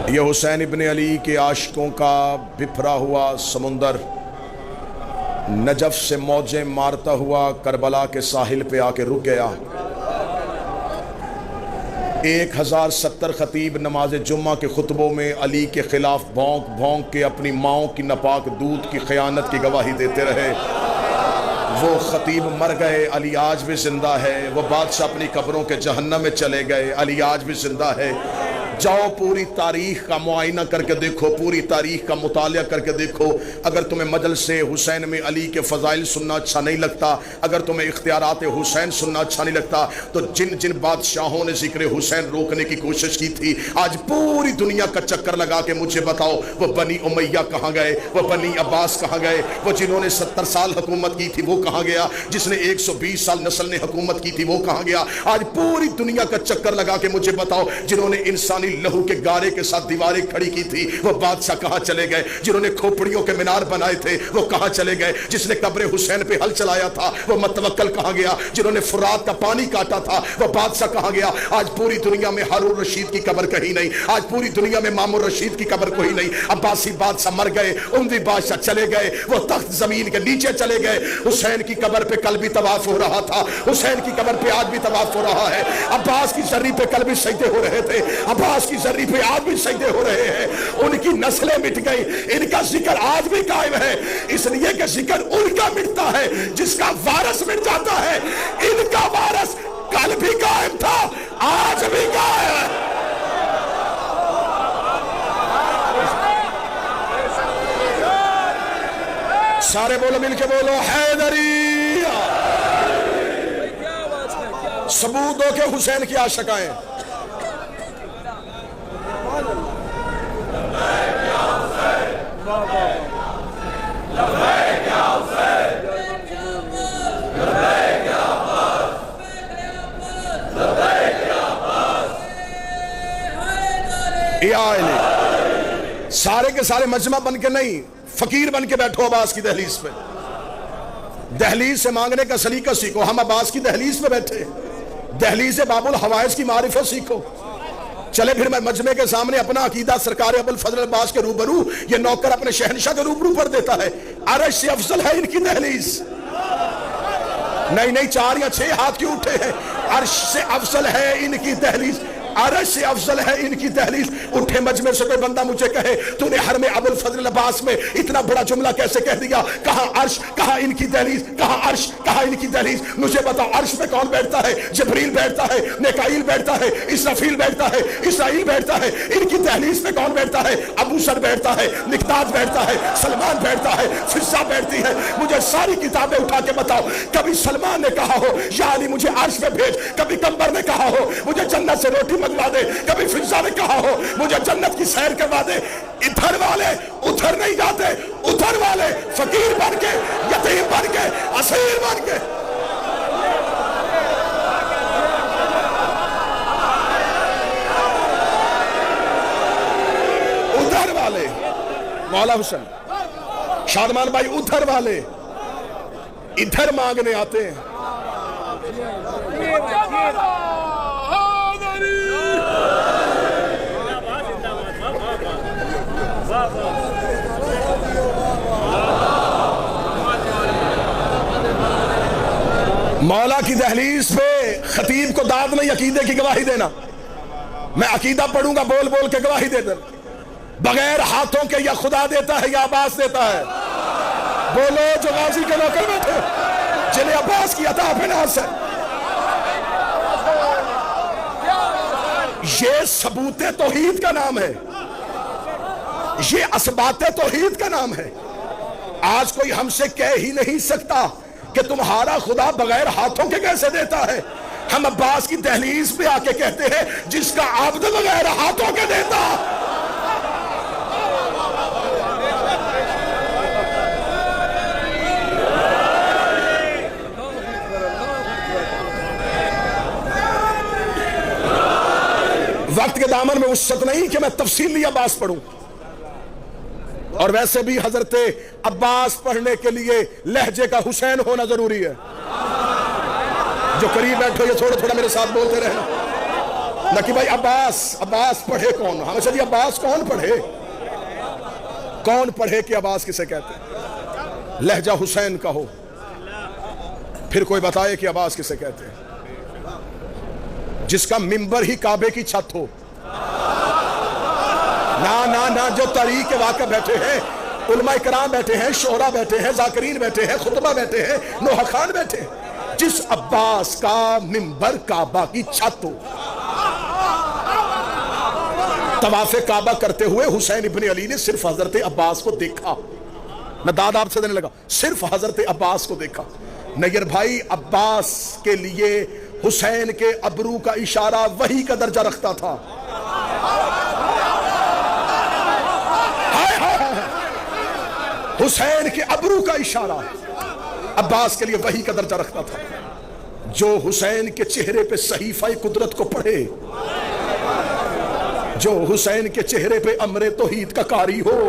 یہ حسین ابن علی کے عاشقوں کا بپھرا ہوا سمندر نجف سے موجیں مارتا ہوا کربلا کے ساحل پہ آ کے رک گیا۔ 1070 خطیب نماز جمعہ کے خطبوں میں علی کے خلاف بھونک بھونک کے اپنی ماؤں کی ناپاک دودھ کی خیانت کی گواہی دیتے رہے۔ وہ خطیب مر گئے، علی آج بھی زندہ ہے۔ وہ بادشاہ اپنی قبروں کے جہنم میں چلے گئے، علی آج بھی زندہ ہے۔ جاؤ پوری تاریخ کا معائنہ کر کے دیکھو، پوری تاریخ کا مطالعہ کر کے دیکھو۔ اگر تمہیں مجلس حسین میں علی کے فضائل سننا اچھا نہیں لگتا، اگر تمہیں اختیارات حسین سننا اچھا نہیں لگتا، تو جن جن بادشاہوں نے ذکر حسین روکنے کی کوشش کی تھی، آج پوری دنیا کا چکر لگا کے مجھے بتاؤ وہ بنی امیہ کہاں گئے، وہ بنی عباس کہاں گئے، وہ جنہوں نے 70 سال حکومت کی تھی وہ کہاں گیا، جس نے 120 سال نسل نے حکومت کی تھی وہ کہاں گیا۔ آج پوری دنیا کا چکر لگا کے مجھے بتاؤ جنہوں نے انسانی لہو کے گارے کے ساتھ دیواریں کھڑی کی تھی وہ بادشاہ کہاں چلے گئے، جنہوں نے کھوپڑیوں کے مینار بنائے تھے وہ کہاں چلے گئے، جس نے قبر حسین پہ ہل چلایا تھا وہ متوکل کہاں گیا، جنہوں نے فرات کا پانی کاٹا تھا وہ بادشاہ کہاں گیا۔ آج پوری دنیا میں ہارون رشید کی قبر کہیں نہیں، آج پوری دنیا میں مامون رشید کی قبر کوئی نہیں۔ عباسی بادشاہ مر گئے، اموی بادشاہ چلے گئے، وہ تخت زمین کے نیچے چلے گئے۔ حسین کی قبر پہ کل بھی طواف ہو رہا تھا، حسین کی قبر پہ آج بھی طواف ہو رہا ہے۔ عباس کی زری پہ کل بھی سجدے ہو رہے تھے، عباس کی زری پہ آج بھی سجدے ہو رہے ہیں۔ ان کی نسلیں مٹ گئی، ان کا ذکر آج بھی قائم ہے، اس لیے کہ ذکر ان کا مٹتا ہے جس کا وارث مٹ جاتا ہے۔ ان کا وارث کل بھی قائم تھا، آج بھی قائم ہے۔ سارے بولو، مل کے بولو، حیدری۔ ثبوت دو کہ حسین کی عاشق آئیں۔ سارے کے سارے مجمع بن کے نہیں، فقیر بن کے بیٹھو عباس کی دہلیز پہ۔ دہلیز سے مانگنے کا سلیقہ سیکھو۔ ہم عباس کی دہلیز پہ بیٹھے، دہلیز باب الحوائج کی معرفت سیکھو۔ چلے پھر میں مجمع کے سامنے اپنا عقیدہ سرکار ابوالفضل عباس کے روبرو، یہ نوکر اپنے شہنشاہ کے روبرو پر دیتا ہے۔ عرش سے افضل ہے ان کی دہلیز، نہیں 4 یا 6 ہاتھ کیوں اٹھے ہیں؟ عرش سے افضل ہے ان کی دہلیز، عرش سے افضل ہے ان کی دہلیز۔ اٹھے مجمع سے کوئی بندہ مجھے کہے تو نے حرم ابوالفضل عباس میں اتنا بڑا جملہ کیسے کہہ دیا؟ کہاں عرش، کہاں ان کی دہلیز، کہاں عرش، کہاں ان کی دہلیز؟ مجھے بتاؤ عرش پہ کون بیٹھتا ہے؟ جبریل بیٹھتا ہے، میکائیل بیٹھتا ہے، اسرافیل بیٹھتا ہے، اسرائیل بیٹھتا ہے۔ ان کی دہلیز پہ کون بیٹھتا ہے؟ ابو سر بیٹھتا ہے، مقداد بیٹھتا ہے، سلمان بیٹھتا ہے، فضہ بیٹھتی ہے۔ مجھے ساری کتابیں اٹھا کے بتاؤ کبھی سلمان نے کہا ہو یا علی مجھے عرش پہ بھیج، کبھی قمبر نے کہا ہو مجھے جنت سے روٹی منگوا دے، کبھی فضہ نے کہا ہو مجھے جنت کی سیر کروا دے۔ ادھر والے ادھر نہیں جاتے، ادھر والے فقیر بن کے، یتیم بن کے، اسیر بن کے۔ ادھر والے مولا حسین شادمان بھائی، ادھر والے ادھر مانگنے آتے ہیں۔ مولا کی دہلیز پہ خطیب کو داد نہیں عقیدے کی گواہی دینا۔ میں عقیدہ پڑھوں گا بول بول کے گواہی دے دیں، بغیر ہاتھوں کے یا خدا دیتا ہے یا عباس دیتا ہے؟ بولو جو غازی کے نوکر میں تھے جنہیں عباس کی عطا پہ ناز ہے۔ یہ ثبوت توحید کا نام ہے، یہ اثبات توحید کا نام ہے۔ آج کوئی ہم سے کہہ ہی نہیں سکتا کہ تمہارا خدا بغیر ہاتھوں کے کیسے دیتا ہے۔ ہم عباس کی دہلیز پہ آ کے کہتے ہیں جس کا عبد بغیر ہاتھوں کے دیتا۔ وقت کے دامن میں وسعت نہیں کہ میں تفصیلی عباس پڑھوں، اور ویسے بھی حضرت عباس پڑھنے کے لیے لہجے کا حسین ہونا ضروری ہے۔ جو قریب بیٹھو یہ تھوڑا تھوڑا میرے ساتھ بولتے رہنا۔ نہ کہ بھائی عباس پڑھے کون؟ ہمیشہ جی عباس کون پڑھے؟ کون پڑھے کہ عباس کسے کہتے ہیں؟ لہجہ حسین کا ہو، پھر کوئی بتائے کہ عباس کسے کہتے ہیں؟ جس کا منبر ہی کعبے کی چھت ہو۔ نہ جو تاریخ کے واقع بیٹھے ہیں، علماء کرام بیٹھے ہیں، شعراء بیٹھے ہیں، ذاکرین بیٹھے ہیں، خطبہ بیٹھے ہیں، نوحہ خان بیٹھے ہیں، جس عباس کا منبر کعبہ کی چھت ہو۔ طواف کعبہ کرتے ہوئے حسین ابن علی نے صرف حضرت عباس کو دیکھا۔ میں داد آپ سے دینے لگا، صرف حضرت عباس کو دیکھا۔ نیر بھائی، عباس کے لیے حسین کے ابرو کا اشارہ وحی کا درجہ رکھتا تھا۔ حسین کے ابرو کا اشارہ عباس کے لیے وحی کا درجہ رکھتا تھا۔ جو حسین کے چہرے پہ صحیفہ قدرت کو پڑھے، جو حسین کے چہرے پہ امر توحید کا قاری ہو،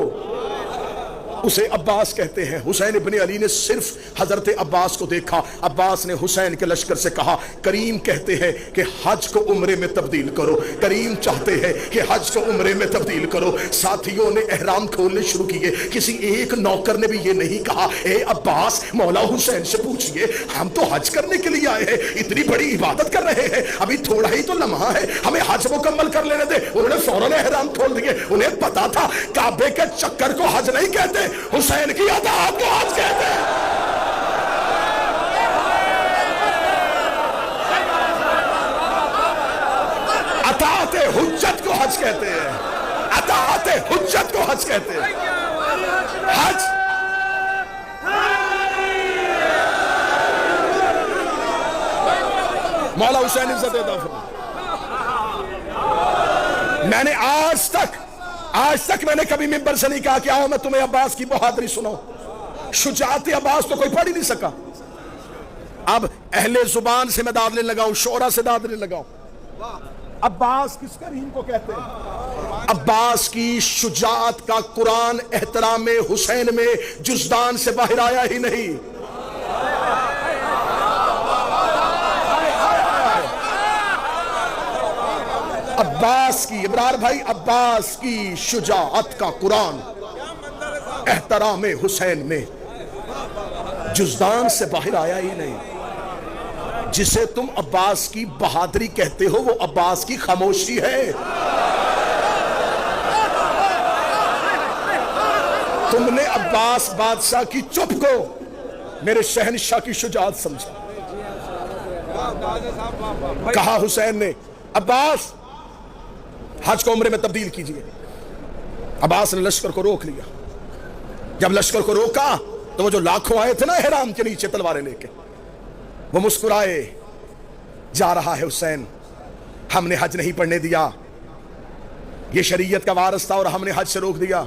اسے عباس کہتے ہیں۔ حسین ابن علی نے صرف حضرت عباس کو دیکھا۔ عباس نے حسین کے لشکر سے کہا، کریم کہتے ہیں کہ حج کو عمرے میں تبدیل کرو، کریم چاہتے ہیں کہ حج کو عمرے میں تبدیل کرو۔ ساتھیوں نے احرام کھولنے شروع کیے، کسی ایک نوکر نے بھی یہ نہیں کہا، اے عباس مولا حسین سے پوچھئے، ہم تو حج کرنے کے لیے آئے ہیں، اتنی بڑی عبادت کر رہے ہیں، ابھی تھوڑا ہی تو لمحہ ہے، ہمیں حج مکمل کر لینے دے۔ انہوں نے فوراً احرام کھول دیے۔ انہیں پتا تھا کعبے کے چکر کو حج نہیں کہتے، حسین کی اطاعت کو حج کہتے ہیں۔ اطاعت حجت کو حج کہتے ہیں، اطاعت حجت کو حج کہتے ہیں۔ حج مولا حسین عزت عطا فرمائے۔ میں نے آج تک میں نے کبھی منبر سے نہیں کہا کہ آؤ میں تمہیں عباس کی بہادری سناؤں۔ شجاعت عباس تو کوئی پڑھ ہی نہیں سکا۔ اب اہل زبان سے میں داد لینے لگا ہوں، شعرا سے داد لینے لگا ہوں۔ عباس کس کریم کو کہتے ہیں؟ عباس کی شجاعت کا قرآن احترام حسین میں جزدان سے باہر آیا ہی نہیں۔ عباس کی، ابرار بھائی، عباس کی شجاعت کا قرآن احترام حسین میں جزدان سے باہر آیا ہی نہیں۔ جسے تم عباس کی بہادری کہتے ہو وہ عباس کی خاموشی ہے۔ تم نے عباس بادشاہ کی چپ کو میرے شہنشاہ کی شجاعت سمجھا۔ کہا حسین نے، عباس حج کو عمرے میں تبدیل کیجئے۔ عباس نے لشکر کو روک لیا۔ جب لشکر کو روکا تو وہ جو لاکھوں آئے تھے نا احرام کے نیچے تلواریں لے کے، وہ مسکرائے، جا رہا ہے حسین، ہم نے حج نہیں پڑھنے دیا، یہ شریعت کا وارث تھا اور ہم نے حج سے روک دیا۔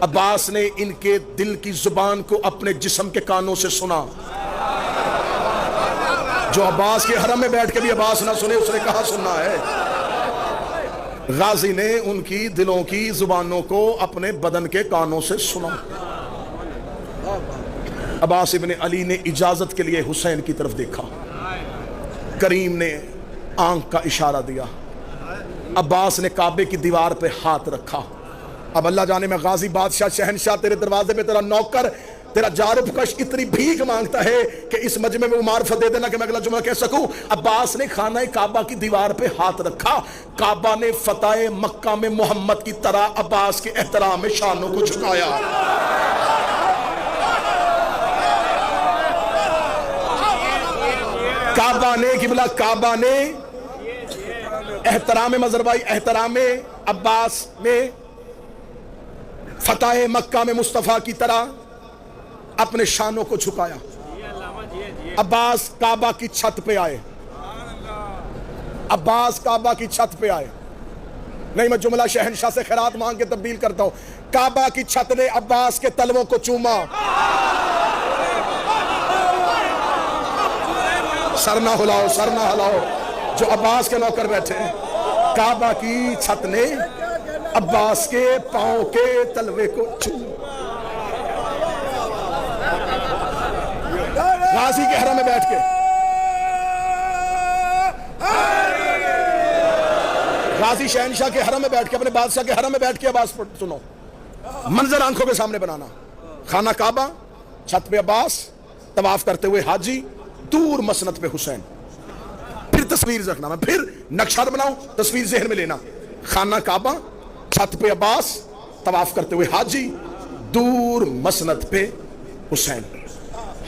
عباس نے ان کے دل کی زبان کو اپنے جسم کے کانوں سے سنا۔ جو عباس کے حرم میں بیٹھ کے بھی عباس نہ سنے، اس نے کہا سننا ہے۔ غازی نے ان کی دلوں کی زبانوں کو اپنے بدن کے کانوں سے سنا۔ عباس ابن علی نے اجازت کے لیے حسین کی طرف دیکھا، کریم نے آنکھ کا اشارہ دیا، عباس نے کعبے کی دیوار پہ ہاتھ رکھا۔ اب اللہ جانے میں غازی بادشاہ شہنشاہ تیرے دروازے پہ تیرا نوکر، تیرا جارب کش اتنی بھیک مانگتا ہے کہ اس مجمع میں وہ معرفت دے دینا کہ میں اگلا جملہ کہہ سکوں۔ عباس نے خانہ کعبہ کی دیوار پہ ہاتھ رکھا، کعبہ نے فتح مکہ میں محمد کی طرح عباس کے احترام میں شانوں کو جھکایا۔ کعبہ نے قبلہ، کعبہ نے احترام مظہر بھائی، احترام عباس میں فتح مکہ میں مصطفیٰ کی طرح اپنے شانوں کو جھکایا۔ عباس کعبہ کی چھت پہ آئے، عباس کعبہ کی چھت پہ آئے۔ نہیں، میں جملہ شہنشاہ سے خیرات مانگ کے تبدیل کرتا ہوں۔ کعبہ کی چھت نے عباس کے تلووں کو چوما۔ سر نہ ہلاؤ، سر نہ ہلاؤ جو عباس کے نوکر بیٹھے ہیں۔ کعبہ کی چھت نے عباس کے پاؤں کے تلوے کو چوما۔ غازی کے حرم میں بیٹھ کے غازی شہنشاہ کے حرم میں بیٹھ کے، اپنے بادشاہ کے حرم میں بیٹھ کے عباس پر سنو، منظر آنکھوں کے سامنے بنانا، خانہ کعبہ، چھت پہ عباس، طواف کرتے ہوئے حاجی، دور مسند پہ حسین. پھر تصویر رکھنا، میں پھر نقشہ بناؤں، تصویر ذہن میں لینا، خانہ کعبہ، چھت پہ عباس، طواف کرتے ہوئے حاجی، دور مسند پہ حسین.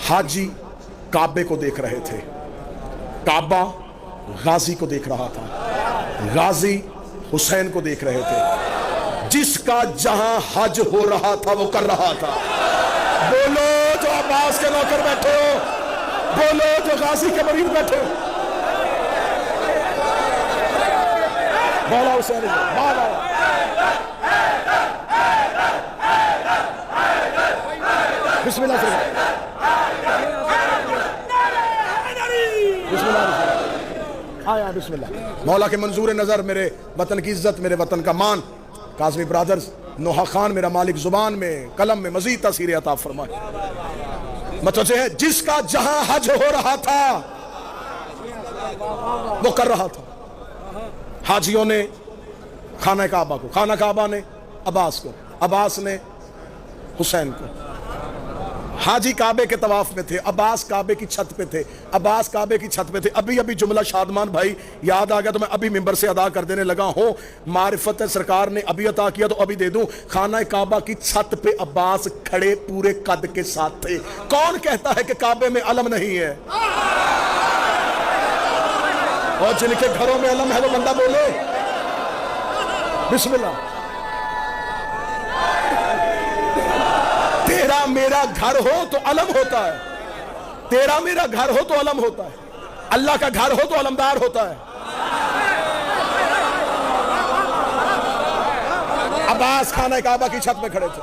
حاجی کعبے کو دیکھ رہے تھے، کعبہ غازی کو دیکھ رہا تھا، غازی حسین کو دیکھ رہے تھے. جس کا جہاں حج ہو رہا تھا وہ کر رہا تھا. بولو جو عباس کے نوکر بیٹھے ہو، بولو جو غازی کے مرید بیٹھے ہو. مولا حسین مولا بسم اللہ بسم اللہ آیا بسم اللہ. مولا کے منظور نظر میرے وطن کی عزت، میرے وطن کا مان، کاظمی برادرز، نوحہ خان میرا مالک زبان میں قلم میں مزید تاثیر عطا فرمائے. مطلب ہے جس کا جہاں حج ہو رہا تھا وہ کر رہا تھا. حاجیوں نے خانہ کعبہ کو، خانہ کعبہ نے عباس کو، عباس نے حسین کو. حاجی کعبے کے طواف میں تھے، عباس کعبے کی چھت پہ تھے، عباس کعبے کی چھت پہ تھے. ابھی جملہ شادمان بھائی یاد آ گیا تو میں ابھی ممبر سے ادا کر دینے لگا ہوں. معرفت سرکار نے ابھی عطا کیا تو ابھی دے دوں. خانہ کعبہ کی چھت پہ عباس کھڑے پورے قد کے ساتھ تھے. کون کہتا ہے کہ کعبے میں علم نہیں ہے؟ اور جن کے گھروں میں علم ہے وہ بندہ بولے بسم اللہ. تیرا میرا گھر ہو تو علم ہوتا ہے، تیرا میرا گھر ہو تو علم ہوتا ہے، اللہ کا گھر ہو تو علمدار ہوتا ہے. عباس خانہ کعبہ کی چھت میں کھڑے تھے.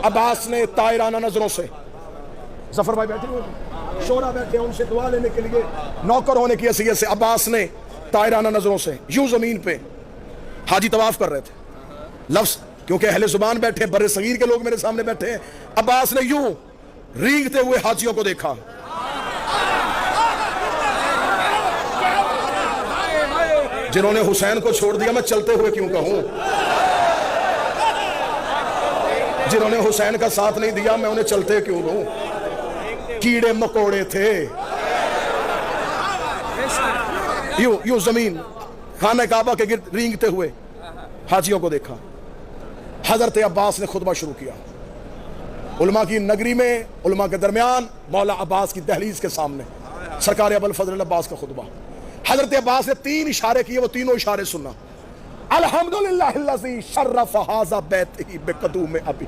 عباس نے طائرانہ نظروں سے، ظفر بھائی بیٹھے ہوئے شورا بیٹھے ان سے دعا لینے کے لیے نوکر ہونے کی حیثیت سے، عباس نے طائرانہ نظروں سے یوں زمین پہ، حاجی طواف کر رہے تھے، لفظ کیونکہ اہل زبان بیٹھے، بر صغیر کے لوگ میرے سامنے بیٹھے ہیں. عباس نے یوں رینگتے ہوئے حاجیوں کو دیکھا. جنہوں نے حسین کو چھوڑ دیا میں چلتے ہوئے کیوں کہوں، جنہوں نے حسین کا ساتھ نہیں دیا میں انہیں چلتے کیوں کہوں. کیڑے مکوڑے تھے. یوں زمین خانہ کعبہ کے گرد رینگتے ہوئے حاجیوں کو دیکھا. حضرت عباس نے خطبہ شروع کیا. علماء کی نگری میں، علماء کے درمیان، مولا عباس کی دہلیز کے سامنے سرکار ابوالفضل عباس کا خطبہ. حضرت عباس نے 3 اشارے کیے، وہ تینوں اشارے سننا. الحمدللہ الذی شرف ھذا بیتہ بقدوم ابی.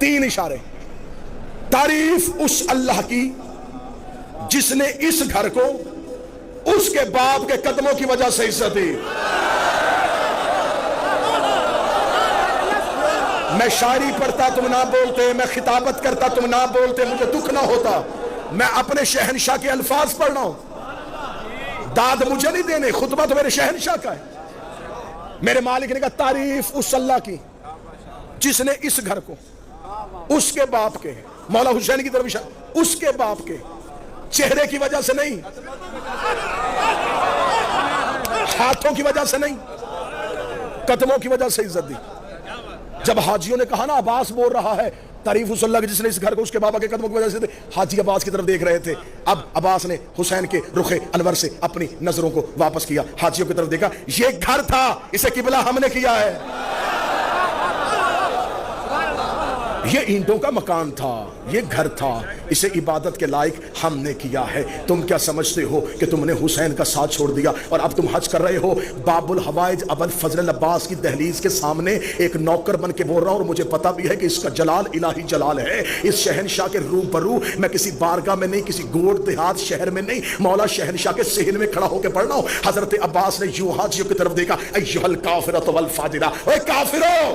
3 اشارے. تعریف اس اللہ کی جس نے اس گھر کو اس کے باپ کے قدموں کی وجہ سے عزت دی. میں شاعری پڑھتا تم نہ بولتے، میں خطابت کرتا تم نہ بولتے، مجھے دکھ نہ ہوتا. میں اپنے شہنشاہ کے الفاظ پڑھ رہا ہوں، داد مجھے نہیں دینے، خطبہ تو میرے شہنشاہ کا ہے. میرے مالک نے کہا تعریف اس اللہ کی جس نے اس گھر کو اس کے باپ کے، مولا حسین کی طرف اشارہ، اس کے باپ کے چہرے کی وجہ سے نہیں، ہاتھوں کی وجہ سے نہیں، قدموں کی وجہ سے عزت دی. جب حاجیوں نے کہا نا عباس بول رہا ہے تعریف اس اللہ کی جس نے اس گھر کو اس کے بابا کے قدموں کی وجہ سے دی، حاجی عباس کی طرف دیکھ رہے تھے. اب عباس نے حسین کے رخ انور سے اپنی نظروں کو واپس کیا، حاجیوں کی طرف دیکھا. یہ گھر تھا، اسے قبلہ ہم نے کیا ہے. یہ اینٹوں کا مکان تھا، یہ گھر تھا، اسے عبادت کے لائق ہم نے کیا ہے. تم کیا سمجھتے ہو کہ تم نے حسین کا ساتھ چھوڑ دیا اور اب تم حج کر رہے ہو؟ باب الحوائج ابوالفضل عباس کی دہلیز کے سامنے ایک نوکر بن کے بول رہا ہوں، اور مجھے پتا بھی ہے کہ اس کا جلال الہی جلال ہے. اس شہنشاہ کے روبرو میں کسی بارگاہ میں نہیں، کسی گوڑ دیہات شہر میں نہیں، مولا شہنشاہ کے صحن میں کھڑا ہو کے پڑھ رہا ہوں. حضرت عباس نے یوں حاجیوں کی طرف دیکھا، ایھا الکافرۃ والفاجرہ، اے کافرو،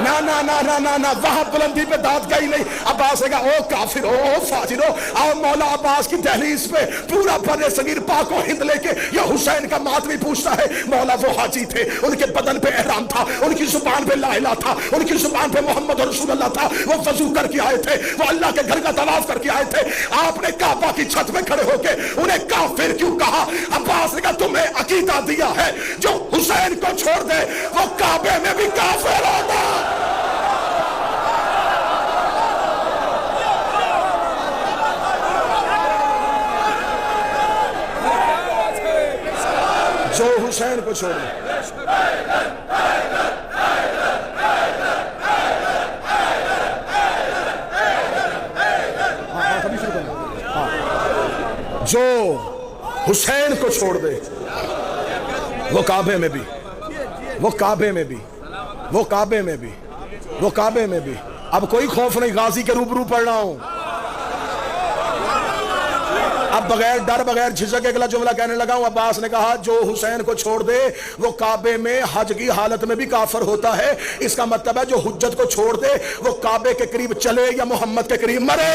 نا نا نا نا نا نا وہاں بلندی پہ داد گئی نہیں. عباس نے کہا او کافر ہو، او فاجر ہو. آؤ مولا عباس کی دہلیز پہ پورا بر صغیر پاک و ہند لے کے یہ حسین کا ماتمی پوچھتا ہے. مولا وہ حاجی تھے، ان کے بدن پہ احرام تھا، ان کی زبان پہ لا الہ تھا، ان کی زبان پہ محمد رسول اللہ تھا. وہ وضو کر کے آئے تھے، وہ اللہ کے گھر کا طواف کر کے آئے تھے. آپ نے کعبہ کی چھت میں کھڑے ہو کے انہیں کافر کیوں کہا؟ عباس نے کہا تمہیں عقیدہ دیا ہے جو حسین کو چھوڑ دے وہ کعبے میں بھی کافر ہوگا. جو حسین کو چھوڑ دے. جو حسین کو چھوڑ دے وہ کعبے میں بھی، وہ کعبے میں بھی، وہ کعبے میں بھی، وہ کعبے میں بھی. اب کوئی خوف نہیں، غازی کے روبرو پڑھ رہا ہوں. اب بغیر ڈر بغیر جھجک اگلا جملہ کہنے لگا ہوں. عباس نے کہا جو حسین کو چھوڑ دے وہ کعبے میں حج کی حالت میں بھی کافر ہوتا ہے. اس کا مطلب ہے جو حجت کو چھوڑ دے وہ کعبے کے قریب چلے یا محمد کے قریب مرے.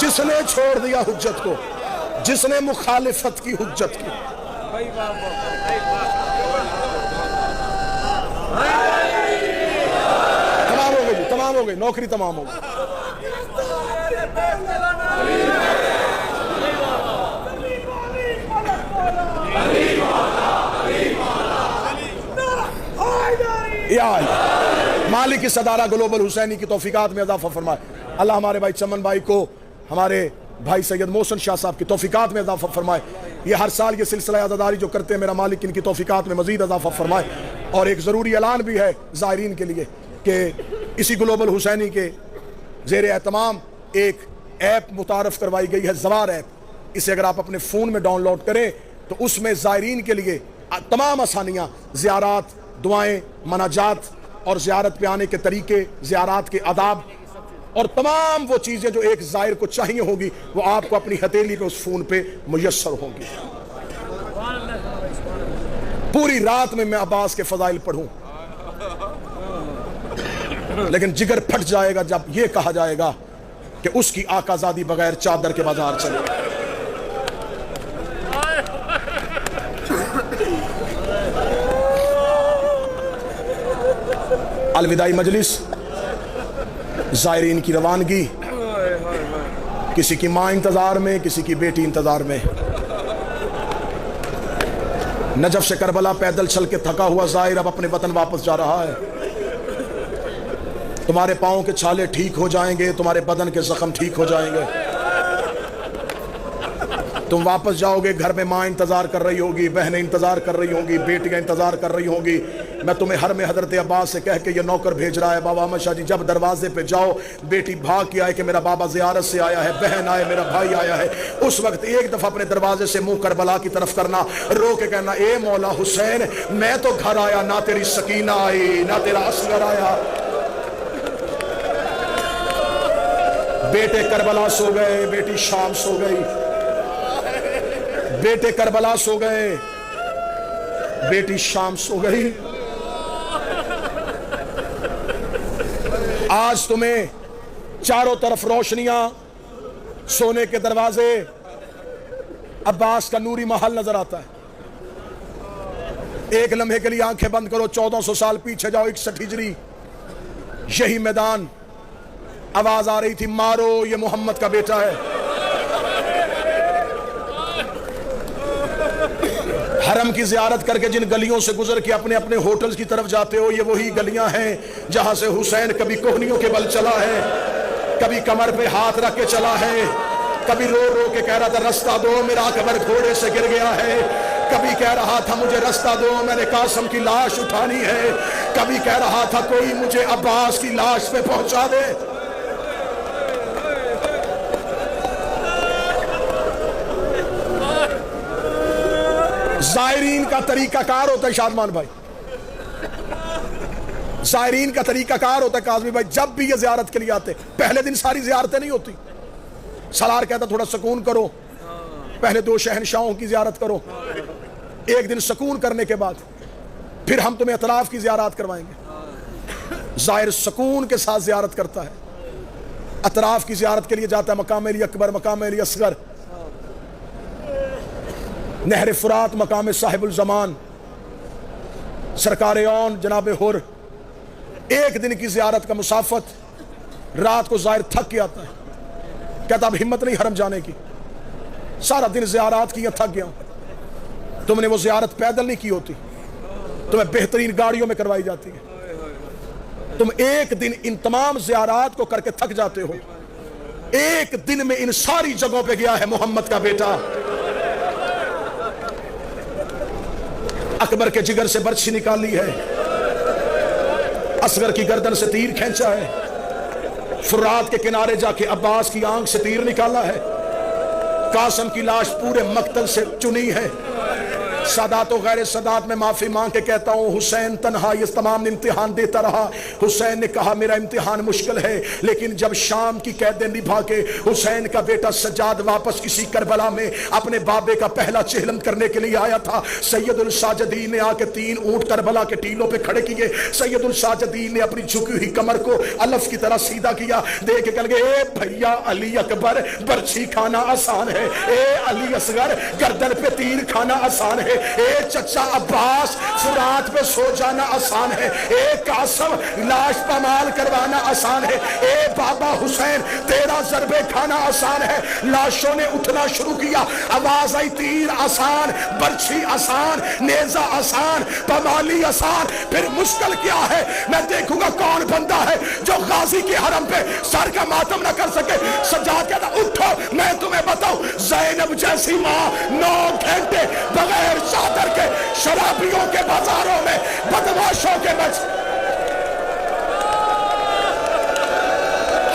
جس نے چھوڑ دیا حجت کو، جس نے مخالفت کی حجت کی، تمام ہو گئی، تمام ہو گئی، نوکری تمام ہو گئی. مالک کی صدارہ گلوبل حسینی کی توفیقات میں اضافہ فرمائے. اللہ ہمارے بھائی چمن بھائی کو، ہمارے بھائی سید محسن شاہ صاحب کی توفیقات میں اضافہ فرمائے. یہ ہر سال یہ سلسلہ عزاداری جو کرتے ہیں میرا مالک ان کی توفیقات میں مزید اضافہ فرمائے. اور ایک ضروری اعلان بھی ہے زائرین کے لیے کہ اسی گلوبل حسینی کے زیر اہتمام ایک ایپ متعارف کروائی گئی ہے، زوار ایپ. اسے اگر آپ اپنے فون میں ڈاؤن لوڈ کریں تو اس میں زائرین کے لیے تمام آسانیاں، زیارات، دعائیں، مناجات اور زیارت پہ آنے کے طریقے، زیارات کے آداب اور تمام وہ چیزیں جو ایک زائر کو چاہیے ہوگی وہ آپ کو اپنی ہتھیلی پہ اس فون پہ میسر ہوں گی. پوری رات میں عباس کے فضائل پڑھوں لیکن جگر پھٹ جائے گا جب یہ کہا جائے گا کہ اس کی آقا زادی بغیر چادر کے بازار چلے. الوداعی مجلس، زائرین کی روانگی، کسی کی ماں انتظار میں، کسی کی بیٹی انتظار میں. نجف سے کربلا پیدل چل کے تھکا ہوا زائر اب اپنے وطن واپس جا رہا ہے. تمہارے پاؤں کے چھالے ٹھیک ہو جائیں گے، تمہارے بدن کے زخم ٹھیک ہو جائیں گے. تم واپس جاؤ گے، گھر میں ماں انتظار کر رہی ہوگی، بہنیں انتظار کر رہی ہوں گی، بیٹیاں انتظار کر رہی ہوں گی. میں تمہیں ہر میں حضرت عباس سے کہہ کے یہ نوکر بھیج رہا ہے بابا احمد شاہ جی جب دروازے پہ جاؤ بیٹی بھاگ کے آئے کہ میرا بابا زیارت سے آیا ہے، بہن آئے، میرا بھائی آیا ہے، اس وقت ایک دفعہ اپنے دروازے سے منہ کربلا کی طرف کرنا، رو کے کہنا اے مولا حسین میں تو گھر آیا، نہ تیری سکینہ آئی نہ تیرا اصغر آیا. بیٹے کربلا سو گئے، بیٹی شام سو گئی. بیٹے کربلا سو گئے، بیٹی شام سو گئی. آج تمہیں چاروں طرف روشنیاں، سونے کے دروازے، عباس کا نوری محل نظر آتا ہے. ایک لمحے کے لیے آنکھیں بند کرو، 1400 سال پیچھے جاؤ، 61 ہجری، یہی میدان. آواز آ رہی تھی مارو یہ محمد کا بیٹا ہے. حرم کی زیارت کر کے جن گلیوں سے گزر کے اپنے اپنے ہوٹلز کی طرف جاتے ہو یہ وہی گلیاں ہیں جہاں سے حسین کبھی کوہنیوں کے بل چلا ہے، کبھی کمر پہ ہاتھ رکھ کے چلا ہے، کبھی رو رو کے کہہ رہا تھا رستہ دو میرا اکبر گھوڑے سے گر گیا ہے، کبھی کہہ رہا تھا مجھے رستہ دو میں نے قاسم کی لاش اٹھانی ہے، کبھی کہہ رہا تھا کوئی مجھے عباس کی لاش پہ پہنچا دے. زائرین کا طریقہ کار ہوتا ہے شادمان بھائی، زائرین کا طریقہ کار ہوتا ہے کاظمی بھائی. جب بھی یہ زیارت کے لیے آتے پہلے دن ساری زیارتیں نہیں ہوتی. سالار کہتا تھوڑا سکون کرو، پہلے 2 شہنشاہوں کی زیارت کرو، ایک دن سکون کرنے کے بعد پھر ہم تمہیں اطراف کی زیارات کروائیں گے۔ زائر سکون کے ساتھ زیارت کرتا ہے، اطراف کی زیارت کے لیے جاتا ہے مقام علی اکبر، مقام علی اصغر، نہر فرات، مقام صاحب الزمان، سرکار اون جناب حر۔ ایک دن کی زیارت کا مسافت، رات کو زائر تھک کے آتا ہے، کہتا اب ہمت نہیں حرم جانے کی، سارا دن زیارات کی، تھک گیا ہوں۔ تم نے وہ زیارت پیدل نہیں کی ہوتی، تمہیں بہترین گاڑیوں میں کروائی جاتی ہے، تم ایک دن ان تمام زیارات کو کر کے تھک جاتے ہو، ایک دن میں ان ساری جگہوں پہ گیا ہے محمد کا بیٹا۔ اکبر کے جگر سے برچھی نکالی ہے، اصغر کی گردن سے تیر کھینچا ہے، فرات کے کنارے جا کے عباس کی آنکھ سے تیر نکالا ہے، قاسم کی لاش پورے مقتل سے چنی ہے۔ سادات و غیر سادات میں معافی مانگ کے کہتا ہوں، حسین تنہا یہ تمام امتحان دیتا رہا۔ حسین نے کہا میرا امتحان مشکل ہے، لیکن جب شام کی قیدیں نبھا کے حسین کا بیٹا سجاد واپس کسی کربلا میں اپنے بابے کا پہلا چہلم کرنے کے لیے آیا تھا، سید الساجدین نے آ کے 3 اونٹ کربلا کے ٹیلوں پہ کھڑے کیے۔ سید الساجدین نے اپنی جھکی ہوئی کمر کو الف کی طرح سیدھا کیا، دیکھ کے کہنے لگے اے بھیا علی اکبر برچھی کھانا آسان ہے، اے علی اصغر گردن پہ تیر کھانا آسان ہے، اے چچا عباس فرات پہ سو جانا آسان ہے، اے قاسم لاش پامال کروانا آسان ہے، اے بابا حسین تیرا ضربے کھانا آسان ہے۔ لاشوں نے اٹھنا شروع کیا، آواز آئی تیر آسان، برچھی آسان، نیزہ آسان، پامالی آسان، پھر مشکل کیا ہے؟ میں دیکھوں گا کون بندہ ہے جو غازی کے حرم پہ سر کا ماتم نہ کر سکے۔ سجاد کہتا اٹھو میں تمہیں بتاؤں، زینب جیسی ماں 9 گھنٹے بغیر چادر کے شرابیوں کے بازاروں میں بدماشوں کے بچ،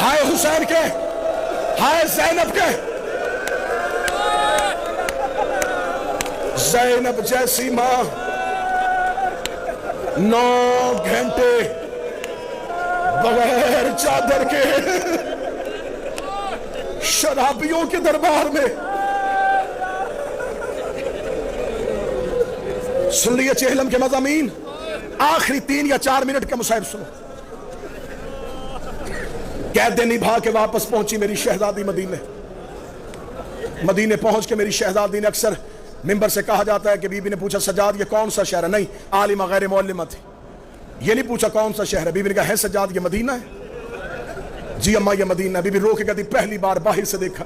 ہائے حسین کے، ہائے زینب کے، زینب جیسی ماں 9 گھنٹے بغیر چادر کے شرابیوں کے دربار میں۔ سن لیے چہلم کے مضامین، آخری 3 یا 4 منٹ کا مصاحب سنو۔ قیدیں نبھا کے واپس پہنچی میری شہزادی مدینے۔ مدینے پہنچ کے میری شہزادی نے، اکثر ممبر سے کہا جاتا ہے کہ بی بی نے پوچھا سجاد یہ کون سا شہر ہے؟ نہیں، عالمہ غیر معلمہ تھی، یہ نہیں پوچھا کون سا شہر ہے۔ بی بی نے کہا ہے سجاد یہ مدینہ ہے؟ جی اماں یہ مدینہ ہے۔ بی بی رو کے کہتی پہلی بار باہر سے دیکھا۔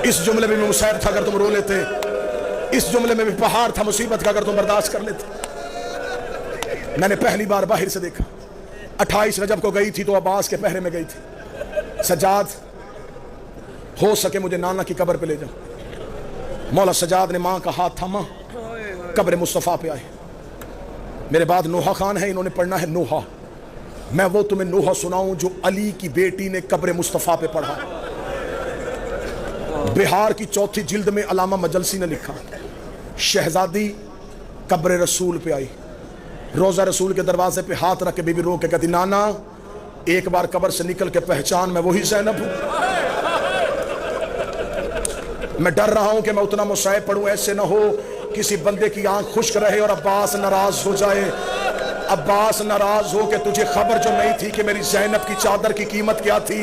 اس جملے میں بھی مصیبت تھا اگر تم رو لیتے، اس جملے میں بھی پہاڑ تھا مصیبت کا اگر تم برداشت کر لیتے۔ میں نے پہلی بار باہر سے دیکھا، 28 رجب کو گئی تھی تو عباس کے پہرے میں گئی تھی۔ سجاد ہو سکے مجھے نانا کی قبر پہ لے جاؤ۔ مولا سجاد نے ماں کا ہاتھ تھاما، قبر مصطفیٰ پہ آئے۔ میرے بعد نوحہ خان ہے، انہوں نے پڑھنا ہے نوحہ۔ میں وہ تمہیں نوحہ سناؤں جو علی کی بیٹی نے قبر مصطفیٰ پہ پڑھا۔ بہار کی 4تھی جلد میں علامہ مجلسی نے لکھا، شہزادی قبر رسول پہ آئی، روزہ رسول کے دروازے پہ ہاتھ رکھ کے بی بی رو کے کہتی نانا ایک بار قبر سے نکل کے پہچان میں وہی زینب ہوں۔ میں ڈر رہا ہوں کہ میں اتنا مصائب پڑھوں ایسے نہ ہو کسی بندے کی آنکھ خشک رہے اور عباس ناراض ہو جائے، عباس ناراض ہو کہ تجھے خبر جو نہیں تھی کہ میری زینب کی چادر کی قیمت کیا تھی،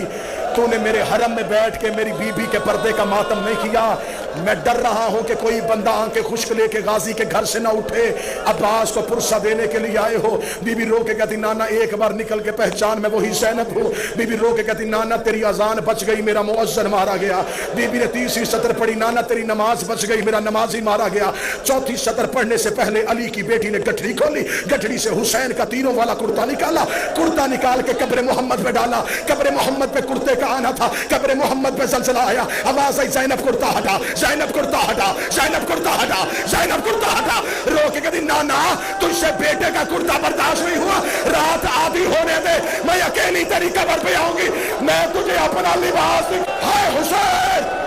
تو نے میرے حرم میں بیٹھ کے میری بی بی کے پردے کا ماتم نہیں کیا۔ میں ڈر رہا ہوں کہ کوئی بندہ آنکھیں خشک لے کے غازی کے گھر سے نہ اٹھے، عباس کو پرسہ دینے کے لیے آئے ہو۔ بی بی رو کے کہتی نانا ایک بار نکل کے پہچان میں وہی زینب ہوں۔ بی بی رو کے کہتی نانا تیری اذان بچ گئی، میرا مؤذن مارا گیا۔ بی بی نے 30 سطر پڑھی، نانا تیری نماز بچ گئی، میرا نمازی مارا گیا۔ 4تھی سطر پڑھنے سے پہلے علی کی بیٹی نے گٹھڑی کھولی، گٹھڑی سے حسین کا تیروں والا کرتا نکالا، کرتا نکال کے قبر محمد پہ ڈالا۔ قبر محمد پہ کرتے کا آنا تھا، قبر محمد پہ زلزلہ آیا، آواز آئی زینب کرتا ہٹا، زینب کرتا ہٹا، زینب کرتا ہٹا، زینب کرتا ہٹا۔ رو کے کہتی نانا تجھ سے بیٹے کا کرتا برداشت نہیں ہوا، رات آدھی ہونے دے، میں اکیلی تیری قبر پہ آؤں گی، میں تجھے اپنا لباس دوں۔ ہائے حسین،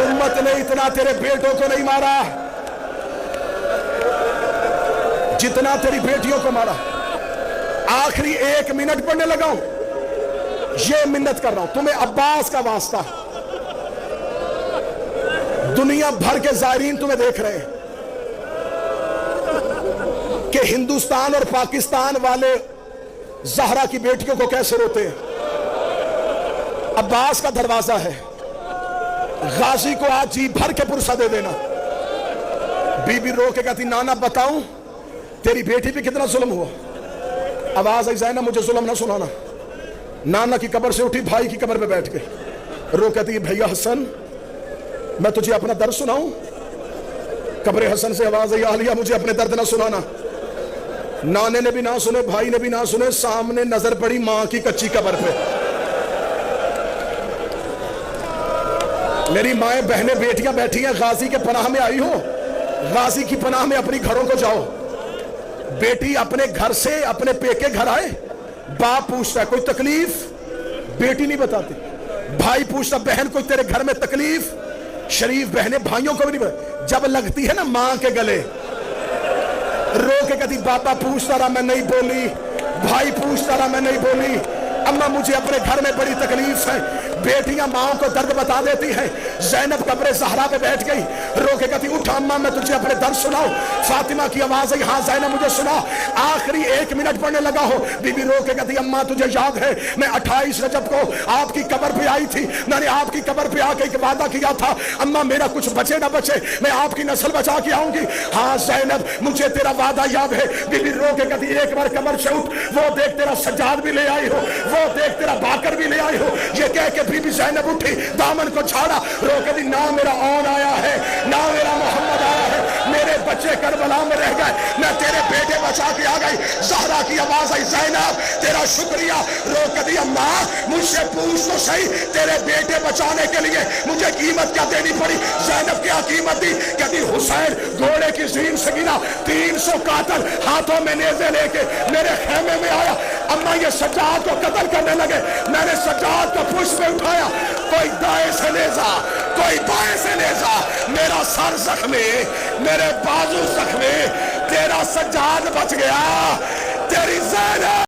امت نے اتنا تیرے بیٹوں کو نہیں مارا جتنا تیری بیٹیوں کو مارا۔ آخری 1 منٹ پڑھنے لگا ہوں، یہ منت کر رہا ہوں تمہیں عباس کا واسطہ، دنیا بھر کے زائرین تمہیں دیکھ رہے ہیں کہ ہندوستان اور پاکستان والے زہرا کی بیٹیوں کو کیسے روتے ہیں۔ عباس کا دروازہ ہے، غازی کو آج جی بھر کے پرسہ دے دینا۔ بی بی رو کے کہتی نانا بتاؤں تیری بیٹی پہ کتنا ظلم ہوا؟ آواز آئی زینب مجھے ظلم نہ سنانا۔ نانا کی قبر سے اٹھی، بھائی کی قبر پہ بیٹھ گئی، رو کہتی بھیا حسن میں تجھے اپنا درد سناؤں؟ قبر حسن سے آواز آئی عالیہ مجھے اپنے درد نہ سنانا۔ نانے نے بھی نہ سنے، بھائی نے بھی نہ سنے، سامنے نظر پڑی ماں کی کچی قبر پہ۔ میری مائیں بہنیں بیٹیاں بیٹھی ہیں، غازی کے پناہ میں آئی ہو، غازی کی پناہ میں اپنی گھروں کو جاؤ۔ بیٹی اپنے گھر سے اپنے پیکے گھر آئے، باپ پوچھتا ہے کوئی تکلیف؟ بیٹی نہیں بتاتی۔ بھائی پوچھتا بہن کوئی تیرے گھر میں تکلیف؟ شریف بہنیں بھائیوں کو بھی نہیں بتاتی۔ جب لگتی ہے نا ماں کے گلے، رو کے کہتی بابا پوچھتا رہا میں نہیں بولی، بھائی پوچھتا رہا میں نہیں بولی، اماں مجھے اپنے گھر میں بڑی تکلیف ہے۔ بیٹیاں ماں کو درد بتا دیتی ہیں۔ زینب قبر زہرا پہ بیٹھ گئی، رو کے کہتی اٹھا اماں میں تجھے اپنے درد سناؤں۔ فاطمہ کی آواز آئی ہاں زینب مجھے سنا۔ آخری 1 منٹ پڑھنے لگا ہو، بی بی رو کے کہتی اماں تجھے یاد ہے میں 28 رجب کو آپ کی قبر پہ آئی تھی، میں نے آپ کی قبر پہ آ کے ایک وعدہ کیا تھا اماں میرا کچھ بچے نہ بچے میں آپ کی نسل بچا کے آؤں گی۔ ہاں زینب مجھے تیرا وعدہ یاد ہے۔ بی بی رو کے کہتی ایک بار قبر سے اٹھ، وہ دیکھ تیرا سجاد بھی لے آئی ہو، وہ دیکھ تیرا باکر بھی لے آئی ہو۔ یہ کہہ کے بی بی زینب اٹھی، دامن کو چھاڑا، رو کے دی نہ میرا اون آیا ہے نہ میرا محمد آیا ہے، میرے بچے کربلا میں رہ گئے، میں تیرے بیٹے بچا کے آ گئی۔ زہرا کی آواز آئی زینب تیرا شکریہ۔ رو کے دی اماں مجھ سے پوچھ تو صحیح تیرے بیٹے بچانے کے لیے مجھے قیمت کیا دینی پڑی؟ زینب کیا قیمت دی؟ کہتی حسین گھوڑے کی زین سے گرا، 300 قاتل ہاتھوں میں نیزے لے کے میرے خیمے میں آیا، اماں یہ سجاد کو قتل کرنے لگے، میں نے سجاد کو پشت میں اٹھایا، کوئی دائیں سے نیزا کوئی بائیں سے نیزا، میرا سر زخمی، میرے بازو زخمی، تیرا سجاد بچ گیا۔